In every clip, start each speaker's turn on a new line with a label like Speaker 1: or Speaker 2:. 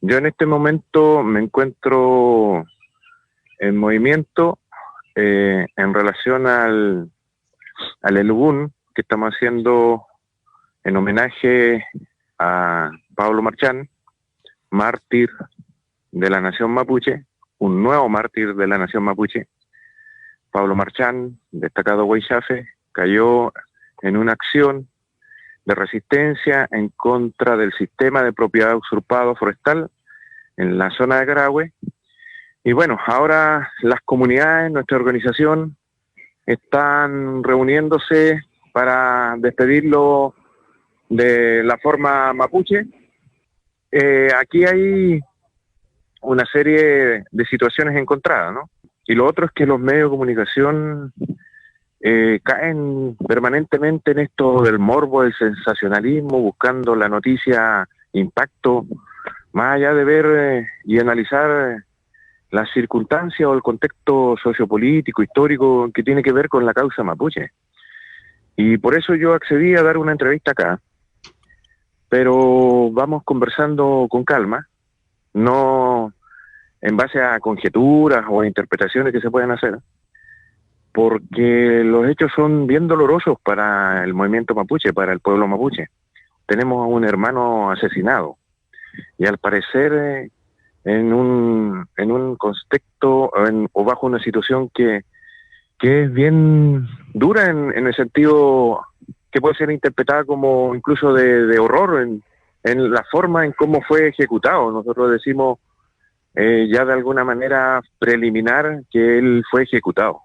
Speaker 1: Yo en este momento me encuentro en movimiento en relación al Elubún que estamos haciendo en homenaje a Pablo Marchán, mártir de la nación mapuche, un nuevo mártir de la nación mapuche. Pablo Marchán, destacado Huaychafe, cayó en una acción de resistencia en contra del sistema de propiedad usurpado forestal en la zona de Carahue. Y bueno, ahora las comunidades, nuestra organización, están reuniéndose para despedirlo de la forma mapuche. Aquí hay una serie de situaciones encontradas, ¿no? Y lo otro es que los medios de comunicación caen permanentemente en esto del morbo, del sensacionalismo, buscando la noticia impacto, más allá de ver y analizar las circunstancias o el contexto sociopolítico, histórico, que tiene que ver con la causa mapuche. Y por eso yo accedí a dar una entrevista acá, pero vamos conversando con calma, no en base a conjeturas o a interpretaciones que se pueden hacer, porque los hechos son bien dolorosos para el movimiento mapuche, para el pueblo mapuche. Tenemos a un hermano asesinado y al parecer en un contexto o bajo una situación que es bien dura en el sentido que puede ser interpretada como incluso de horror en la forma en cómo fue ejecutado. Nosotros decimos ya de alguna manera preliminar que él fue ejecutado.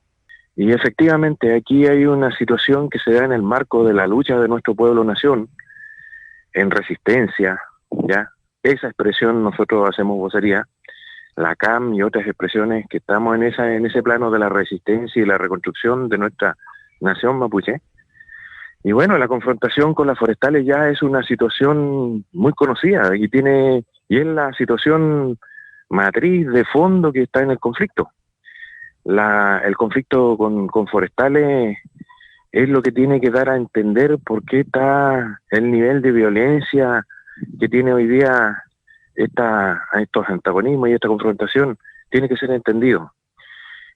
Speaker 1: Y efectivamente aquí hay una situación que se da en el marco de la lucha de nuestro pueblo-nación en resistencia, ¿ya? Esa expresión nosotros hacemos vocería, la CAM y otras expresiones que estamos en ese plano de la resistencia y la reconstrucción de nuestra nación mapuche. Y bueno, la confrontación con las forestales ya es una situación muy conocida y es la situación matriz de fondo que está en el conflicto. El conflicto con forestales es lo que tiene que dar a entender por qué está el nivel de violencia que tiene hoy día estos antagonismos y esta confrontación. Tiene que ser entendido.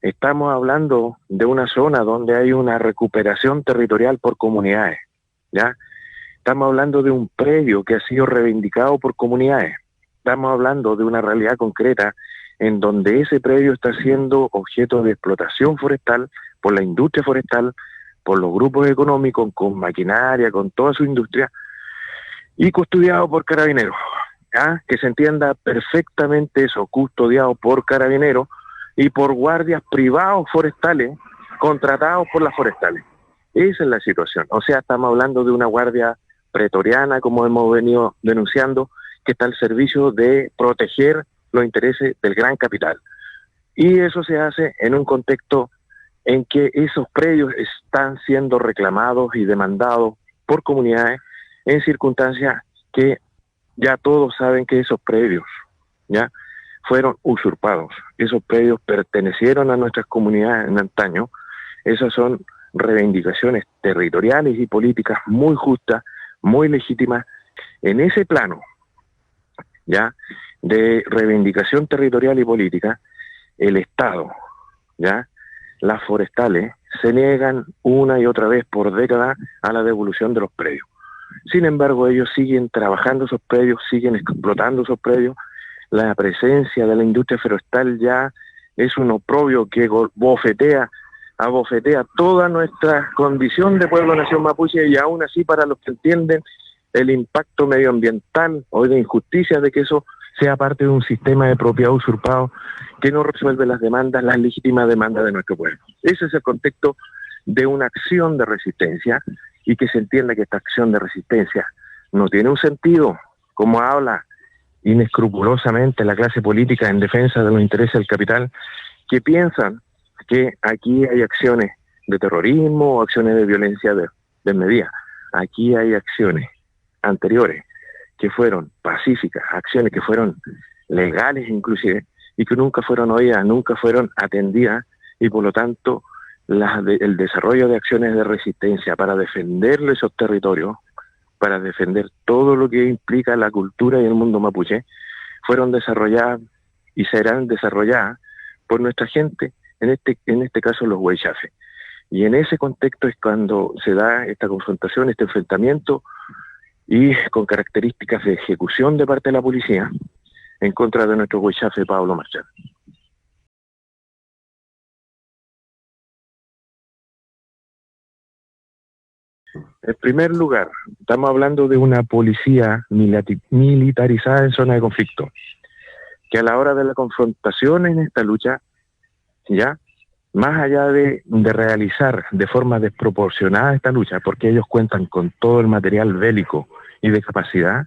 Speaker 1: Estamos hablando de una zona donde hay una recuperación territorial por comunidades, ¿ya? Estamos hablando de un predio que ha sido reivindicado por comunidades. Estamos hablando de una realidad concreta en donde ese predio está siendo objeto de explotación forestal por la industria forestal, por los grupos económicos, con maquinaria, con toda su industria, y custodiado por carabineros. ¿Ya? Que se entienda perfectamente eso, custodiado por carabineros y por guardias privados forestales contratados por las forestales. Esa es la situación. O sea, estamos hablando de una guardia pretoriana, como hemos venido denunciando, que está al servicio de proteger los intereses del gran capital. Y eso se hace en un contexto en que esos predios están siendo reclamados y demandados por comunidades en circunstancias que ya todos saben que esos predios ya fueron usurpados. Esos predios pertenecieron a nuestras comunidades en antaño. Esas son reivindicaciones territoriales y políticas muy justas, muy legítimas. En ese plano ya de reivindicación territorial y política, el Estado, ya las forestales se niegan una y otra vez por décadas a la devolución de los predios. Sin embargo, ellos siguen trabajando esos predios, siguen explotando esos predios. La presencia de la industria forestal ya es un oprobio que abofetea toda nuestra condición de pueblo-nación mapuche, y aún así, para los que entienden el impacto medioambiental o de injusticia de que eso sea parte de un sistema de propiedad usurpado que no resuelve las demandas, las legítimas demandas de nuestro pueblo. Ese es el contexto de una acción de resistencia, y que se entienda que esta acción de resistencia no tiene un sentido, como habla inescrupulosamente la clase política en defensa de los intereses del capital, que piensan que aquí hay acciones de terrorismo o acciones de violencia desmedida. Aquí hay acciones anteriores que fueron pacíficas, acciones que fueron legales inclusive, y que nunca fueron oídas, nunca fueron atendidas, y por lo tanto el desarrollo de acciones de resistencia para defender esos territorios, para defender todo lo que implica la cultura y el mundo mapuche, fueron desarrolladas y serán desarrolladas por nuestra gente, en este caso los huaychafes. Y en ese contexto es cuando se da esta confrontación, este enfrentamiento, y con características de ejecución de parte de la policía en contra de nuestro huaychafe Pablo Marchán. En primer lugar, estamos hablando de una policía militarizada en zona de conflicto, que a la hora de la confrontación en esta lucha, ya, más allá de realizar de forma desproporcionada esta lucha, porque ellos cuentan con todo el material bélico y de capacidad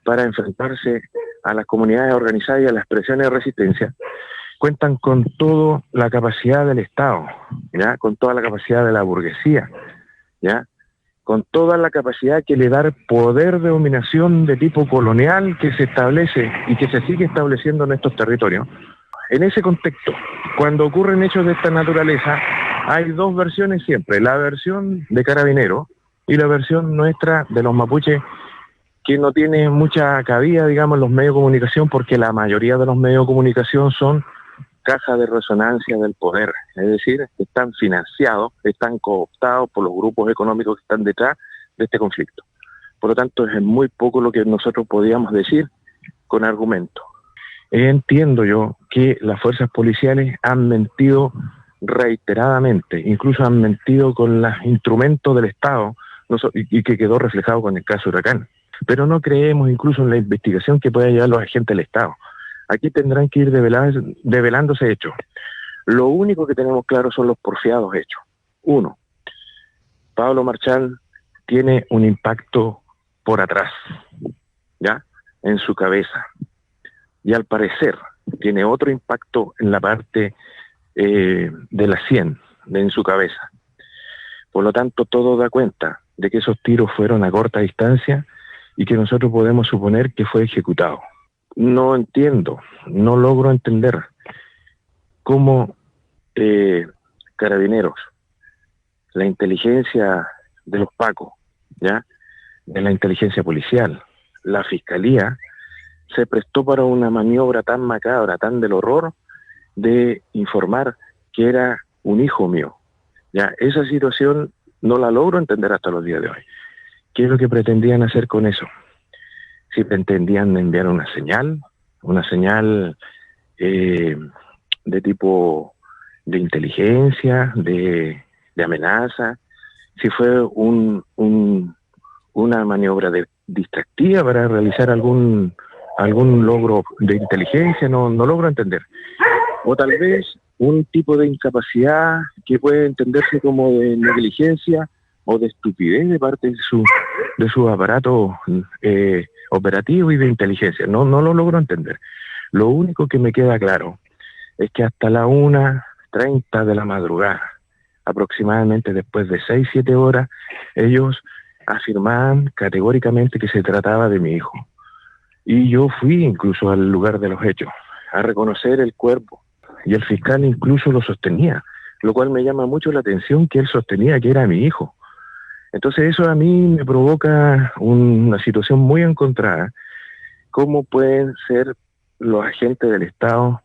Speaker 1: para enfrentarse a las comunidades organizadas y a las presiones de resistencia, cuentan con toda la capacidad del Estado, ya, con toda la capacidad de la burguesía, ya, con toda la capacidad que le da poder de dominación de tipo colonial que se establece y que se sigue estableciendo en estos territorios. En ese contexto, cuando ocurren hechos de esta naturaleza, hay dos versiones siempre, la versión de Carabineros y la versión nuestra de los mapuches, que no tiene mucha cabida, digamos, en los medios de comunicación, porque la mayoría de los medios de comunicación son caja de resonancia del poder, es decir, están financiados, están cooptados por los grupos económicos que están detrás de este conflicto. Por lo tanto, es muy poco lo que nosotros podíamos decir con argumentos. Entiendo yo que las fuerzas policiales han mentido reiteradamente, incluso han mentido con los instrumentos del Estado, y que quedó reflejado con el caso Huracán. Pero no creemos incluso en la investigación que puedan llevar los agentes del Estado. Aquí tendrán que ir develándose hechos. Lo único que tenemos claro son los porfiados hechos. Uno, Pablo Marchán tiene un impacto por atrás, ¿ya? En su cabeza. Y al parecer tiene otro impacto en la parte de la sien, en su cabeza. Por lo tanto, todo da cuenta de que esos tiros fueron a corta distancia y que nosotros podemos suponer que fue ejecutado. No entiendo, no logro entender cómo Carabineros, la inteligencia de los pacos, ¿ya?, de la inteligencia policial, la fiscalía, se prestó para una maniobra tan macabra, tan del horror, de informar que era un hijo mío. Ya, esa situación no la logro entender hasta los días de hoy. ¿Qué es lo que pretendían hacer con eso? Si pretendían enviar una señal de tipo de inteligencia, de amenaza, si fue una maniobra distractiva para realizar algún logro de inteligencia, no logro entender. O tal vez un tipo de incapacidad que puede entenderse como de negligencia o de estupidez de parte de su aparato operativo y de inteligencia. No lo logro entender. Lo único que me queda claro es que hasta la 1:30 de la madrugada, aproximadamente después de 6-7 horas, ellos afirmaban categóricamente que se trataba de mi hijo. Y yo fui incluso al lugar de los hechos a reconocer el cuerpo, y el fiscal incluso lo sostenía, lo cual me llama mucho la atención que él sostenía que era mi hijo. Entonces eso a mí me provoca una situación muy encontrada. ¿Cómo pueden ser los agentes del Estado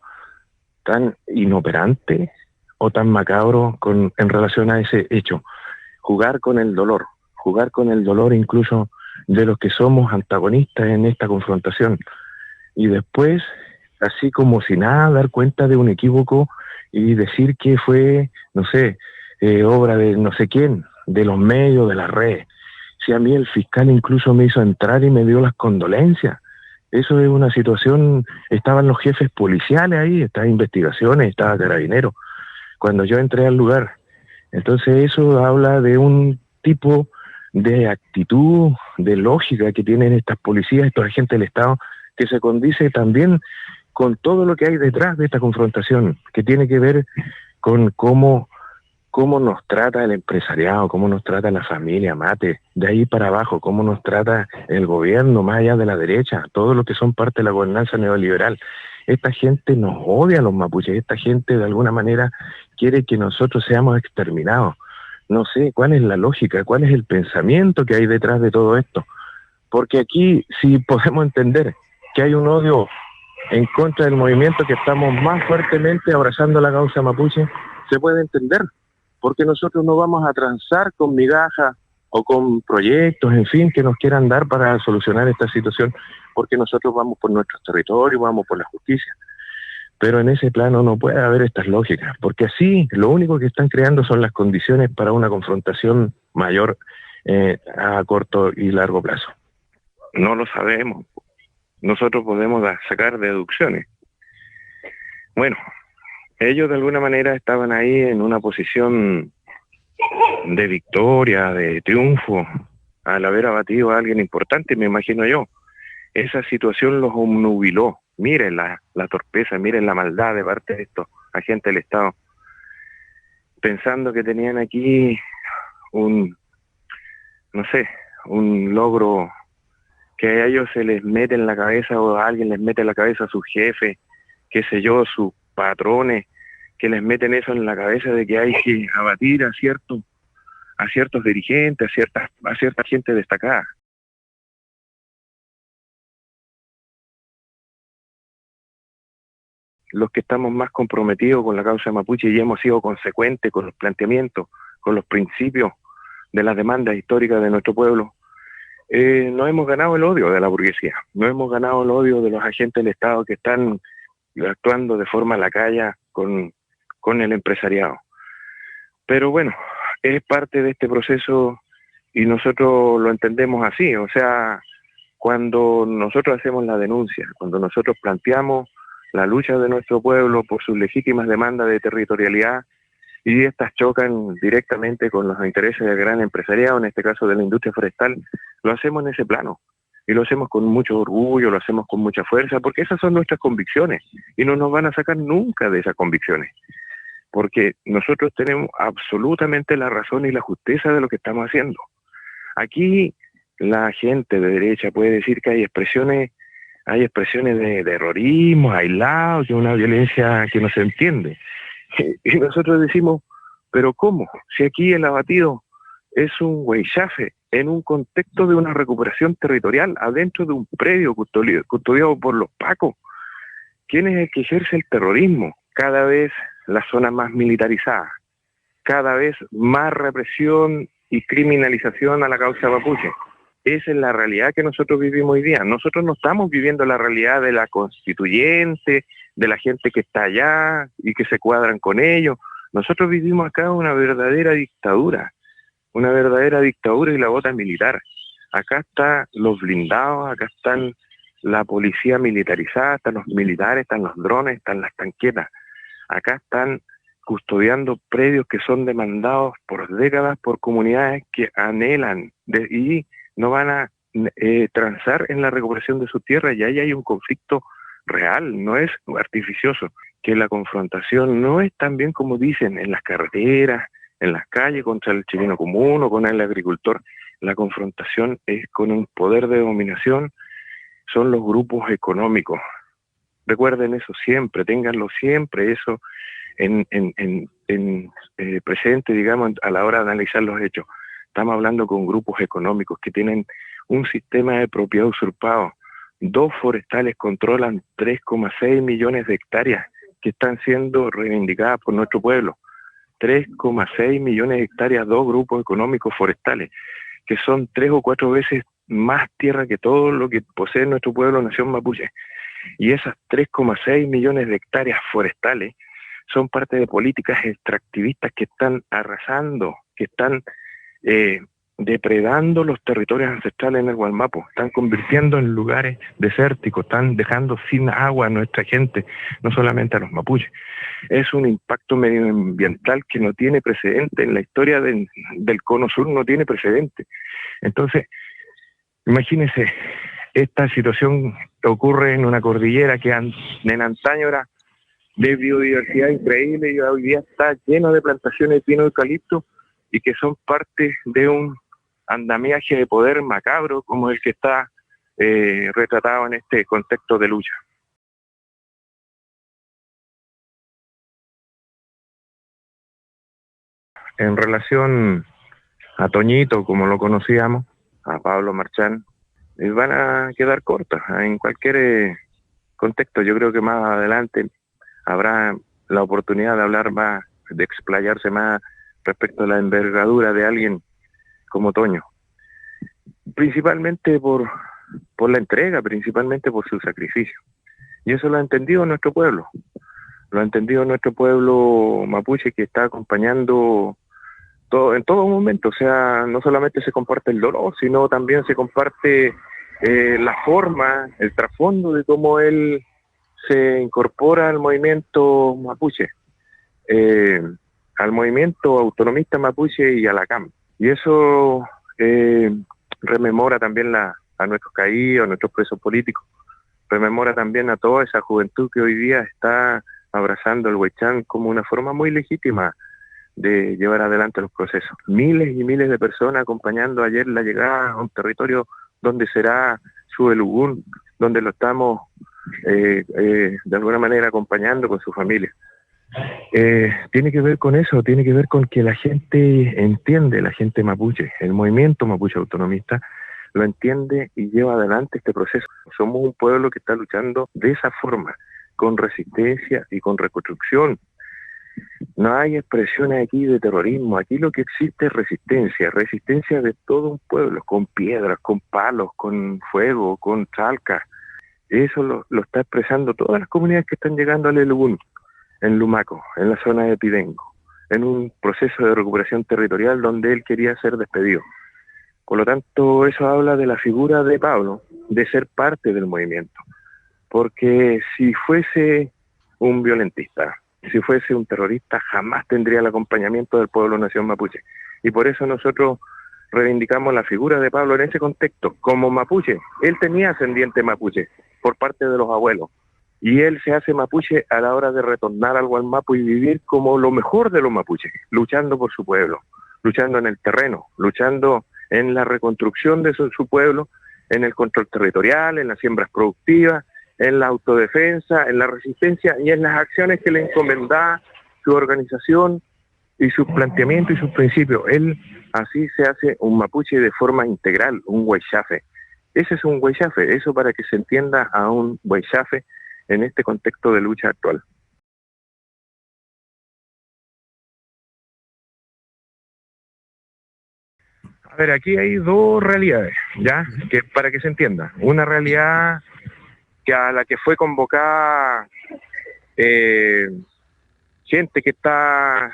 Speaker 1: tan inoperantes o tan macabros en relación a ese hecho? Jugar con el dolor incluso de los que somos antagonistas en esta confrontación. Y después, así como si nada, dar cuenta de un equívoco y decir que fue, no sé, obra de no sé quién, de los medios, de las redes. Si a mí el fiscal incluso me hizo entrar y me dio las condolencias. Eso es una situación, estaban los jefes policiales ahí, estaban investigaciones, estaba Carabineros, cuando yo entré al lugar. Entonces eso habla de un tipo de actitud, de lógica que tienen estas policías, estos agentes del Estado, que se condice también con todo lo que hay detrás de esta confrontación, que tiene que ver con cómo nos trata el empresariado, cómo nos trata la familia Mate, de ahí para abajo, cómo nos trata el gobierno, más allá de la derecha, todo lo que son parte de la gobernanza neoliberal. Esta gente nos odia a los mapuches, esta gente de alguna manera quiere que nosotros seamos exterminados. No sé cuál es la lógica, cuál es el pensamiento que hay detrás de todo esto. Porque aquí sí podemos entender que hay un odio en contra del movimiento, que estamos más fuertemente abrazando la causa mapuche, se puede entender, porque nosotros no vamos a transar con migajas o con proyectos, en fin, que nos quieran dar para solucionar esta situación, porque nosotros vamos por nuestros territorios, vamos por la justicia. Pero en ese plano no puede haber estas lógicas, porque así lo único que están creando son las condiciones para una confrontación mayor a corto y largo plazo. No lo sabemos. Nosotros podemos sacar deducciones. Bueno, ellos de alguna manera estaban ahí en una posición de victoria, de triunfo, al haber abatido a alguien importante, me imagino yo. Esa situación los obnubiló. Miren la torpeza, miren la maldad de parte de estos agentes del Estado, pensando que tenían aquí un logro que a ellos se les mete en la cabeza, o a alguien les mete en la cabeza a sus jefes, qué sé yo, sus patrones, que les meten eso en la cabeza de que hay que abatir a ciertos dirigentes, a cierta gente destacada. Los que estamos más comprometidos con la causa mapuche y hemos sido consecuentes con los planteamientos, con los principios de las demandas históricas de nuestro pueblo, no hemos ganado el odio de la burguesía, no hemos ganado el odio de los agentes del Estado que están actuando de forma lacaya con el empresariado. Pero bueno, es parte de este proceso y nosotros lo entendemos así. O sea, cuando nosotros hacemos la denuncia, cuando nosotros planteamos la lucha de nuestro pueblo por sus legítimas demandas de territorialidad, y estas chocan directamente con los intereses del gran empresariado, en este caso de la industria forestal, lo hacemos en ese plano. Y lo hacemos con mucho orgullo, lo hacemos con mucha fuerza, porque esas son nuestras convicciones, y no nos van a sacar nunca de esas convicciones. Porque nosotros tenemos absolutamente la razón y la justeza de lo que estamos haciendo. Aquí la gente de derecha puede decir que hay expresiones de terrorismo aislados, de una violencia que no se entiende. Y nosotros decimos, ¿pero cómo? Si aquí el abatido es un huichafe en un contexto de una recuperación territorial adentro de un predio custodiado por los pacos. ¿Quién es el que ejerce el terrorismo? Cada vez la zona más militarizada, cada vez más represión y criminalización a la causa mapuche. Esa es la realidad que nosotros vivimos hoy día. Nosotros no estamos viviendo la realidad de la constituyente, de la gente que está allá y que se cuadran con ellos. Nosotros vivimos acá una verdadera dictadura y la bota militar. Acá están los blindados, acá están la policía militarizada, están los militares, están los drones, están las tanquetas. Acá están custodiando predios que son demandados por décadas por comunidades que anhelan y no van a transar en la recuperación de su tierra, y ahí hay un conflicto real, no es artificioso, que la confrontación no es tan bien como dicen en las carreteras, en las calles contra el chileno común o con el agricultor. La confrontación es con un poder de dominación, son los grupos económicos. Recuerden eso siempre, ténganlo siempre eso en presente, digamos, a la hora de analizar los hechos. Estamos hablando con grupos económicos que tienen un sistema de propiedad usurpado. 2 forestales controlan 3,6 millones de hectáreas que están siendo reivindicadas por nuestro pueblo. 3,6 millones de hectáreas, 2 grupos económicos forestales, que son 3 o 4 veces más tierra que todo lo que posee nuestro pueblo, nación mapuche. Y esas 3,6 millones de hectáreas forestales son parte de políticas extractivistas que están arrasando, que están depredando los territorios ancestrales en el Gualmapu, están convirtiendo en lugares desérticos, están dejando sin agua a nuestra gente, no solamente a los mapuches. Es un impacto medioambiental que no tiene precedente en la historia del Cono Sur, no tiene precedente. Entonces, imagínense, esta situación ocurre en una cordillera que en antaño era de biodiversidad increíble y hoy día está lleno de plantaciones de pino eucalipto, y que son parte de un andamiaje de poder macabro como el que está retratado en este contexto de lucha. En relación a Toñito, como lo conocíamos, a Pablo Marchán, van a quedar cortas en cualquier contexto. Yo creo que más adelante habrá la oportunidad de hablar más, de explayarse más respecto a la envergadura de alguien como Toño. Principalmente por la entrega, principalmente por su sacrificio. Y eso lo ha entendido nuestro pueblo. Lo ha entendido nuestro pueblo mapuche, que está acompañando en todo momento. O sea, no solamente se comparte el dolor, sino también se comparte la forma, el trasfondo de cómo él se incorpora al movimiento mapuche, al movimiento autonomista mapuche y a la CAM. Y eso rememora también a nuestros caídos, a nuestros presos políticos, rememora también a toda esa juventud que hoy día está abrazando el Huaychán como una forma muy legítima de llevar adelante los procesos. Miles y miles de personas acompañando ayer la llegada a un territorio donde será Subelugún, donde lo estamos de alguna manera acompañando con su familia. Tiene que ver con eso, tiene que ver con que la gente entiende, la gente mapuche, el movimiento mapuche autonomista lo entiende y lleva adelante este proceso. Somos un pueblo que está luchando de esa forma, con resistencia y con reconstrucción. No hay expresiones aquí de terrorismo, aquí lo que existe es resistencia, resistencia de todo un pueblo, con piedras, con palos, con fuego, con chalcas. Eso lo está expresando todas las comunidades que están llegando al Elugún, en Lumaco, en la zona de Pidengo, en un proceso de recuperación territorial donde él quería ser despedido. Por lo tanto, eso habla de la figura de Pablo, de ser parte del movimiento. Porque si fuese un violentista, si fuese un terrorista, jamás tendría el acompañamiento del pueblo nación mapuche. Y por eso nosotros reivindicamos la figura de Pablo en ese contexto, como mapuche. Él tenía ascendiente mapuche por parte de los abuelos. Y él se hace mapuche a la hora de retornar al Gualmapu y vivir como lo mejor de los mapuches, luchando por su pueblo, luchando en el terreno, luchando en la reconstrucción de su pueblo, en el control territorial, en las siembras productivas, en la autodefensa, en la resistencia y en las acciones que le encomendaba su organización y sus planteamientos y sus principios. Él así se hace un mapuche de forma integral, un huaychafe. Ese es un huaychafe, eso para que se entienda a un huaychafe en este contexto de lucha actual. A ver, aquí hay dos realidades, ¿ya? Que para que se entienda. Una realidad que a la que fue convocada gente que está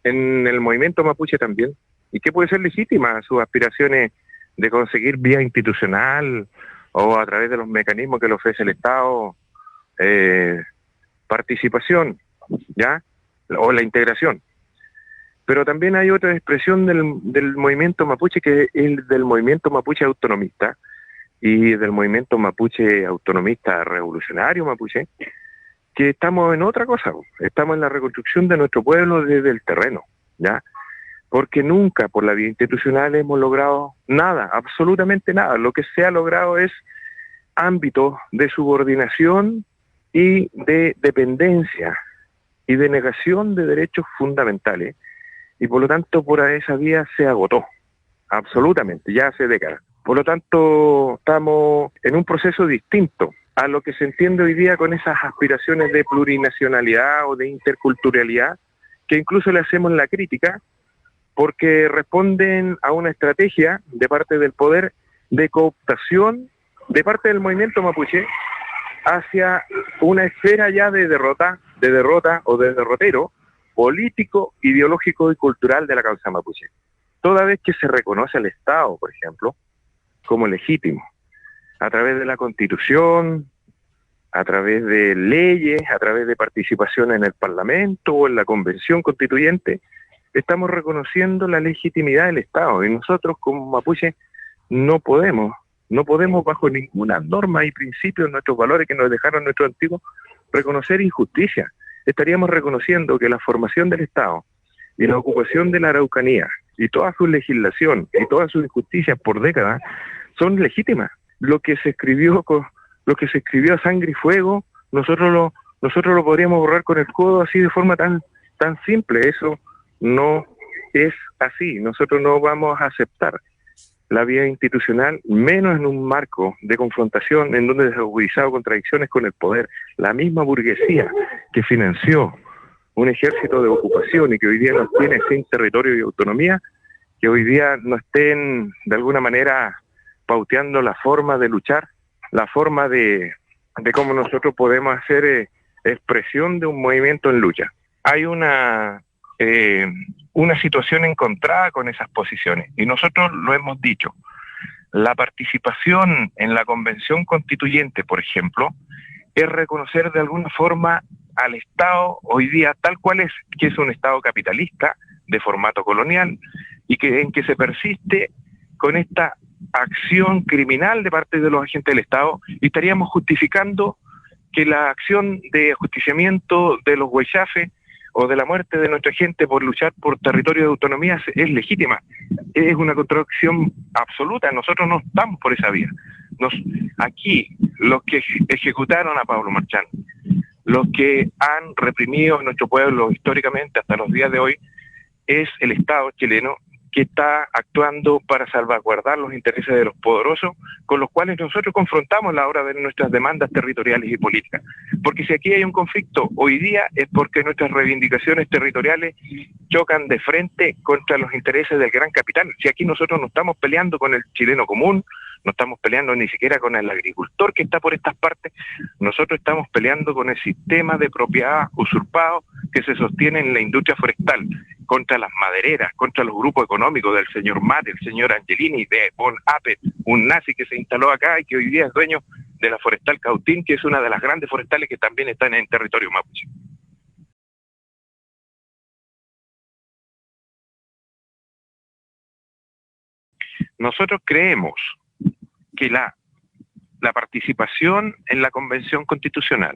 Speaker 1: en el movimiento mapuche también, y que puede ser legítima sus aspiraciones de conseguir vía institucional o a través de los mecanismos que le ofrece el Estado, participación, ¿ya? O la integración. Pero también hay otra expresión del movimiento mapuche, que es el del movimiento mapuche autonomista y del movimiento mapuche autonomista revolucionario mapuche, que estamos en otra cosa, estamos en la reconstrucción de nuestro pueblo desde el terreno, ¿ya? Porque nunca por la vía institucional hemos logrado nada, absolutamente nada. Lo que se ha logrado es ámbitos de subordinación y de dependencia y de negación de derechos fundamentales, y por lo tanto por esa vía se agotó, absolutamente, ya hace décadas. Por lo tanto, estamos en un proceso distinto a lo que se entiende hoy día con esas aspiraciones de plurinacionalidad o de interculturalidad, que incluso le hacemos la crítica, porque responden a una estrategia de parte del poder de cooptación de parte del movimiento mapuche hacia una esfera ya de derrota o de derrotero político, ideológico y cultural de la causa mapuche. Toda vez que se reconoce al Estado, por ejemplo, como legítimo, a través de la Constitución, a través de leyes, a través de participación en el Parlamento o en la Convención Constituyente, estamos reconociendo la legitimidad del Estado, y nosotros como mapuche no podemos bajo ninguna norma y principio, nuestros valores que nos dejaron nuestros antiguos, reconocer injusticia. Estaríamos reconociendo que la formación del Estado y la ocupación de la Araucanía y toda su legislación y todas sus injusticias por décadas son legítimas. Lo que se escribió a sangre y fuego, nosotros lo podríamos borrar con el codo así de forma tan simple. Eso no es así. Nosotros no vamos a aceptar la vía institucional, menos en un marco de confrontación en donde se han agudizado contradicciones con el poder. La misma burguesía que financió un ejército de ocupación y que hoy día nos tiene sin territorio y autonomía, que hoy día no estén de alguna manera pauteando la forma de luchar, la forma de cómo nosotros podemos hacer expresión de un movimiento en lucha. Hay una situación encontrada con esas posiciones, y nosotros lo hemos dicho. La participación en la Convención Constituyente, por ejemplo, es reconocer de alguna forma al Estado hoy día tal cual es, que es un Estado capitalista de formato colonial y en que se persiste con esta acción criminal de parte de los agentes del Estado, y estaríamos justificando que la acción de ajusticiamiento de los huaychafes o de la muerte de nuestra gente por luchar por territorio de autonomía es legítima. Es una contradicción absoluta. Nosotros no estamos por esa vía. Aquí, los que ejecutaron a Pablo Marchán, los que han reprimido a nuestro pueblo históricamente hasta los días de hoy, es el Estado chileno, que está actuando para salvaguardar los intereses de los poderosos, con los cuales nosotros confrontamos a la hora de nuestras demandas territoriales y políticas. Porque si aquí hay un conflicto hoy día es porque nuestras reivindicaciones territoriales chocan de frente contra los intereses del gran capital. Si aquí nosotros no estamos peleando con el chileno común, no estamos peleando ni siquiera con el agricultor que está por estas partes, nosotros estamos peleando con el sistema de propiedad usurpado que se sostiene en la industria forestal, contra las madereras, contra los grupos económicos del señor Mate, el señor Angelini, de Von Appel, un nazi que se instaló acá y que hoy día es dueño de la Forestal Cautín, que es una de las grandes forestales que también están en territorio mapuche. Nosotros creemos que la participación en la Convención Constitucional,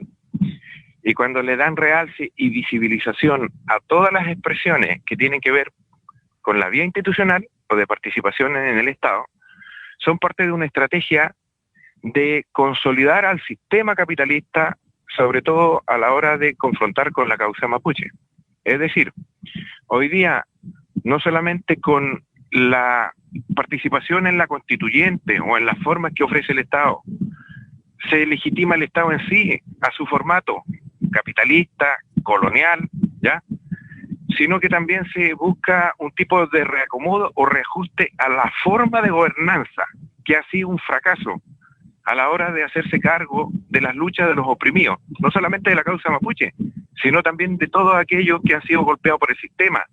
Speaker 1: y cuando le dan realce y visibilización a todas las expresiones que tienen que ver con la vía institucional o de participación en el Estado, son parte de una estrategia de consolidar al sistema capitalista, sobre todo a la hora de confrontar con la causa mapuche. Es decir, hoy día, no solamente con la participación en la constituyente o en las formas que ofrece el Estado, se legitima el Estado en sí, a su formato capitalista, colonial, ¿ya? Sino que también se busca un tipo de reacomodo o reajuste a la forma de gobernanza, que ha sido un fracaso a la hora de hacerse cargo de las luchas de los oprimidos, no solamente de la causa mapuche, sino también de todos aquellos que han sido golpeados por el sistema,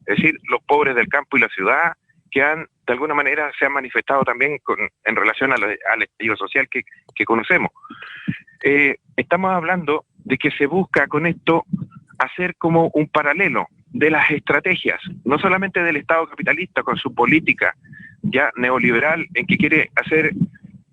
Speaker 1: es decir, los pobres del campo y la ciudad, que han, de alguna manera, se han manifestado también en relación al estallido social que conocemos. Estamos hablando de que se busca con esto hacer como un paralelo de las estrategias, no solamente del Estado capitalista con su política ya neoliberal, en que quiere hacer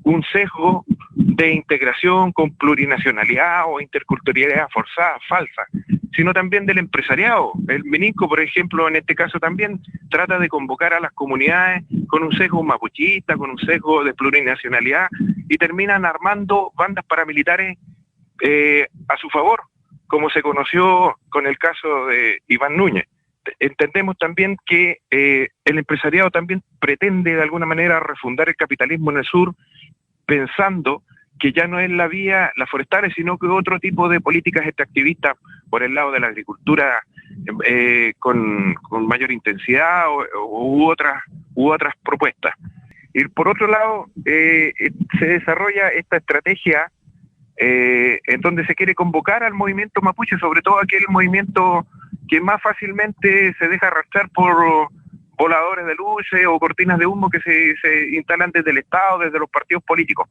Speaker 1: un sesgo de integración con plurinacionalidad o interculturalidad forzada, falsa, sino también del empresariado. El MININCO, por ejemplo, en este caso también trata de convocar a las comunidades con un sesgo mapuchista, con un sesgo de plurinacionalidad, y terminan armando bandas paramilitares a su favor, como se conoció con el caso de Iván Núñez. Entendemos también que el empresariado también pretende de alguna manera refundar el capitalismo en el sur, pensando que ya no es la vía, las forestales, sino que otro tipo de políticas extractivistas por el lado de la agricultura con mayor intensidad u otras propuestas. Y por otro lado, se desarrolla esta estrategia en donde se quiere convocar al movimiento mapuche, sobre todo aquel movimiento que más fácilmente se deja arrastrar por voladores de luces o cortinas de humo que se instalan desde el Estado, desde los partidos políticos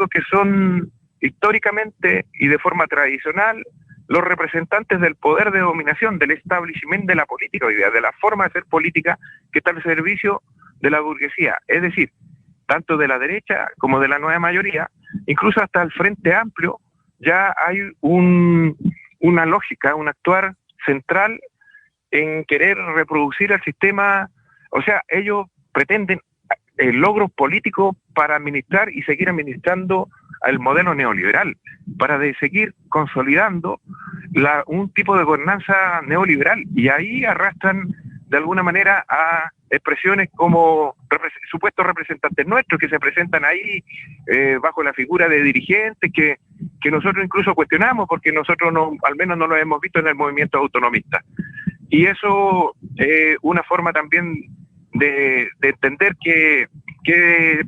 Speaker 1: que son históricamente y de forma tradicional los representantes del poder de dominación, del establishment de la política hoy día, de la forma de hacer política que está al servicio de la burguesía, es decir, tanto de la derecha como de la nueva mayoría, incluso hasta el Frente Amplio, ya hay una lógica, un actuar central en querer reproducir el sistema. O sea, ellos pretenden logros políticos para administrar y seguir administrando el modelo neoliberal, para seguir consolidando un tipo de gobernanza neoliberal, y ahí arrastran de alguna manera a expresiones como supuestos representantes nuestros que se presentan ahí bajo la figura de dirigentes que nosotros incluso cuestionamos porque nosotros al menos no lo hemos visto en el movimiento autonomista. Y eso es una forma también de entender que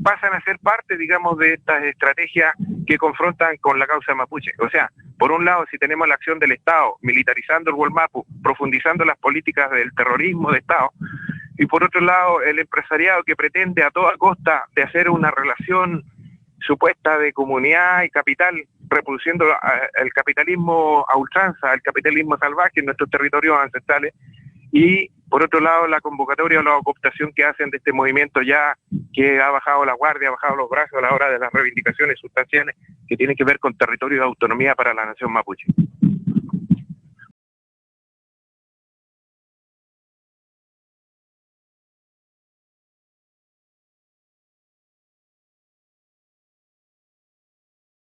Speaker 1: pasan a ser parte, digamos, de estas estrategias que confrontan con la causa mapuche. O sea, por un lado, si tenemos la acción del Estado, militarizando el Gualmapu, profundizando las políticas del terrorismo de Estado, y por otro lado, el empresariado que pretende a toda costa de hacer una relación supuesta de comunidad y capital, reproduciendo el capitalismo a ultranza, el capitalismo salvaje en nuestros territorios ancestrales, y por otro lado la convocatoria o la cooptación que hacen de este movimiento ya que ha bajado la guardia, ha bajado los brazos a la hora de las reivindicaciones sustanciales que tienen que ver con territorio de autonomía para la nación mapuche.